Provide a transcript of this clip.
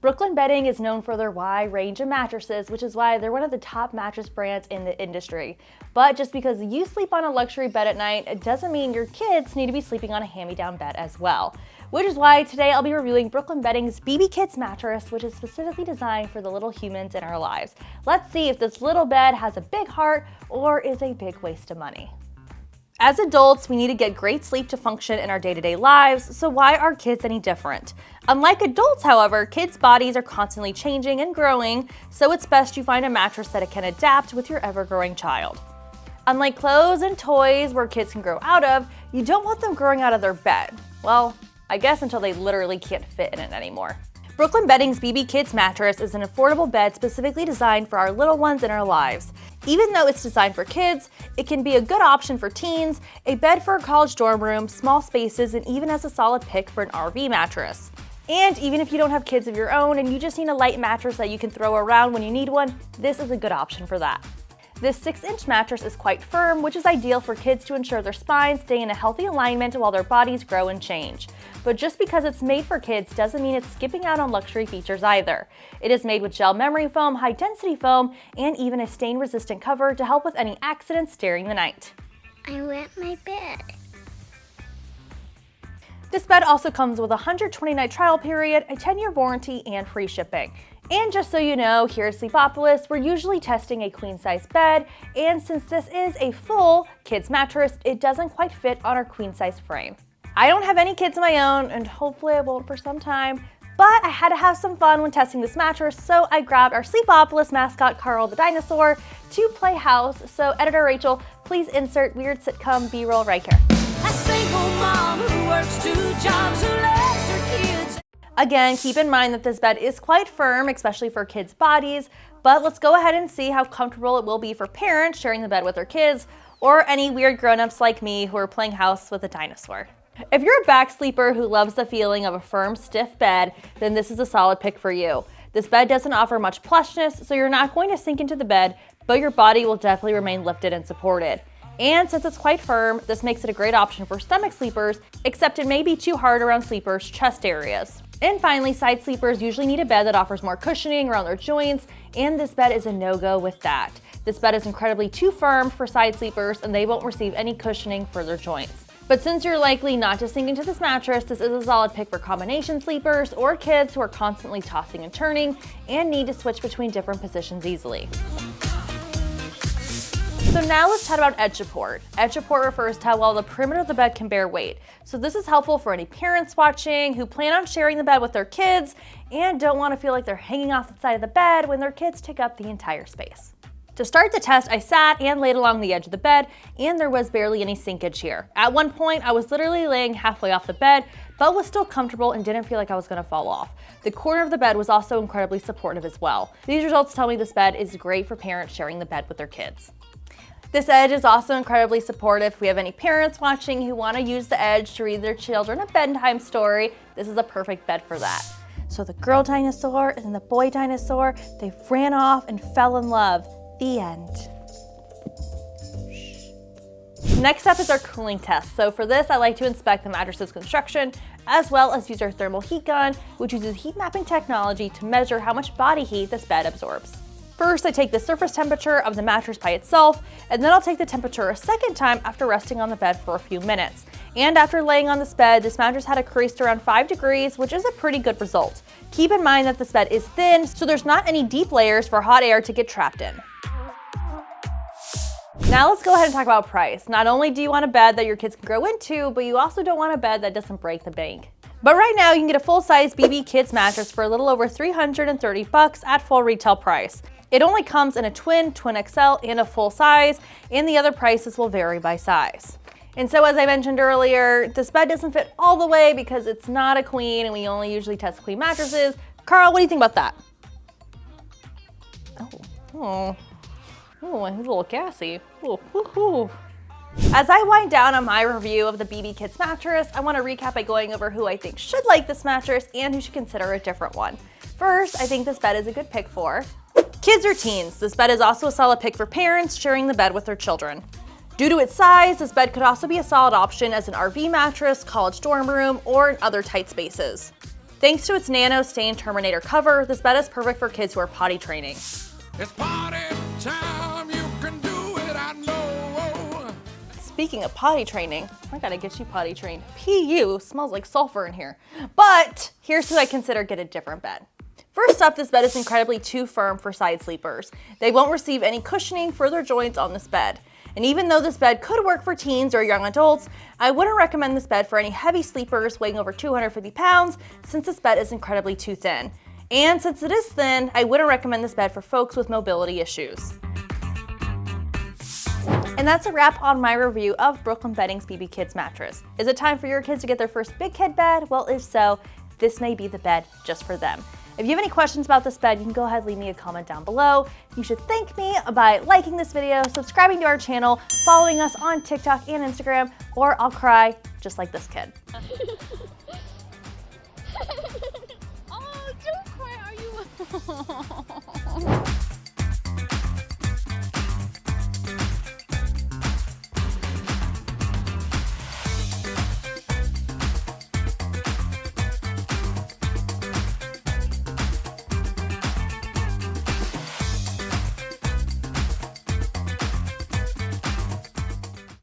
Brooklyn Bedding is known for their wide range of mattresses, which is why they're one of the top mattress brands in the industry. But just because you sleep on a luxury bed at night, it doesn't mean your kids need to be sleeping on a hand-me-down bed as well. Which is why today I'll be reviewing Brooklyn Bedding's BB Kids mattress, which is specifically designed for the little humans in our lives. Let's see if this little bed has a big heart or is a big waste of money. As adults, we need to get great sleep to function in our day-to-day lives, so why are kids any different? Unlike adults, however, kids' bodies are constantly changing and growing, so it's best you find a mattress that can adapt with your ever-growing child. Unlike clothes and toys where kids can grow out of, you don't want them growing out of their bed. Well, I guess until they literally can't fit in it anymore. Brooklyn Bedding's BB Kids mattress is an affordable bed specifically designed for our little ones in our lives. Even though it's designed for kids, it can be a good option for teens, a bed for a college dorm room, small spaces, and even as a solid pick for an RV mattress. And even if you don't have kids of your own and you just need a light mattress that you can throw around when you need one, this is a good option for that. This 6-inch mattress is quite firm, which is ideal for kids to ensure their spines stay in a healthy alignment while their bodies grow and change. But just because it's made for kids doesn't mean it's skipping out on luxury features either. It is made with gel memory foam, high-density foam, and even a stain-resistant cover to help with any accidents during the night. I wet my bed. This bed also comes with a 120-night trial period, a 10-year warranty, and free shipping. And just so you know, here at Sleepopolis, we're usually testing a queen-size bed, and since this is a full kids mattress, it doesn't quite fit on our queen-size frame. I don't have any kids of my own, and hopefully I won't for some time, but I had to have some fun when testing this mattress, so I grabbed our Sleepopolis mascot, Carl the dinosaur, to play house. So editor Rachel, please insert weird sitcom B-roll right here. A single mom who works 2 jobs, who loves her kids. Again, keep in mind that this bed is quite firm, especially for kids' bodies, but let's go ahead and see how comfortable it will be for parents sharing the bed with their kids, or any weird grown-ups like me who are playing house with a dinosaur. If you're a back sleeper who loves the feeling of a firm, stiff bed, then this is a solid pick for you. This bed doesn't offer much plushness, so you're not going to sink into the bed, but your body will definitely remain lifted and supported. And since it's quite firm, this makes it a great option for stomach sleepers, except it may be too hard around sleepers' chest areas. And finally, side sleepers usually need a bed that offers more cushioning around their joints, and this bed is a no-go with that. This bed is incredibly too firm for side sleepers, and they won't receive any cushioning for their joints. But since you're likely not to sink into this mattress, this is a solid pick for combination sleepers or kids who are constantly tossing and turning and need to switch between different positions easily. So now let's chat about edge support. Edge support refers to how well the perimeter of the bed can bear weight. So this is helpful for any parents watching who plan on sharing the bed with their kids and don't want to feel like they're hanging off the side of the bed when their kids take up the entire space. To start the test, I sat and laid along the edge of the bed, and there was barely any sinkage here. At one point, I was literally laying halfway off the bed, but was still comfortable and didn't feel like I was gonna fall off. The corner of the bed was also incredibly supportive as well. These results tell me this bed is great for parents sharing the bed with their kids. This edge is also incredibly supportive. If we have any parents watching who want to use the edge to read their children a bedtime story, this is a perfect bed for that. So the girl dinosaur and the boy dinosaur, they ran off and fell in love. The end. Next up is our cooling test. So for this, I like to inspect the mattress's construction, as well as use our thermal heat gun, which uses heat mapping technology to measure how much body heat this bed absorbs. First, I take the surface temperature of the mattress by itself, and then I'll take the temperature a second time after resting on the bed for a few minutes. And after laying on this bed, this mattress had a crease around 5 degrees, which is a pretty good result. Keep in mind that this bed is thin, so there's not any deep layers for hot air to get trapped in. Now let's go ahead and talk about price. Not only do you want a bed that your kids can grow into, but you also don't want a bed that doesn't break the bank. But right now you can get a full-size BB Kids mattress for a little over $330 at full retail price. It only comes in a twin XL, and a full size, and the other prices will vary by size. And so as I mentioned earlier, this bed doesn't fit all the way because it's not a queen and we only usually test queen mattresses. Carl, what do you think about that? Oh, he's a little gassy. Ooh. As I wind down on my review of the BB Kids mattress, I want to recap by going over who I think should like this mattress and who should consider a different one. First, I think this bed is a good pick for kids or teens. This bed is also a solid pick for parents sharing the bed with their children. Due to its size, this bed could also be a solid option as an RV mattress, college dorm room, or in other tight spaces. Thanks to its nano stain Terminator cover, this bed is perfect for kids who are potty training. It's party time, you can do it, I know. Speaking of potty training, I gotta get you potty trained. PU smells like sulfur in here. But here's who I consider get a different bed. First up, this bed is incredibly too firm for side sleepers. They won't receive any cushioning for their joints on this bed. And even though this bed could work for teens or young adults, I wouldn't recommend this bed for any heavy sleepers weighing over 250 pounds since this bed is incredibly too thin. And since it is thin, I wouldn't recommend this bed for folks with mobility issues. And that's a wrap on my review of Brooklyn Bedding's BB Kids mattress. Is it time for your kids to get their first big kid bed? Well, if so, this may be the bed just for them. If you have any questions about this bed, you can go ahead and leave me a comment down below. You should thank me by liking this video, subscribing to our channel, following us on TikTok and Instagram, or I'll cry just like this kid. Oh, don't cry, are you?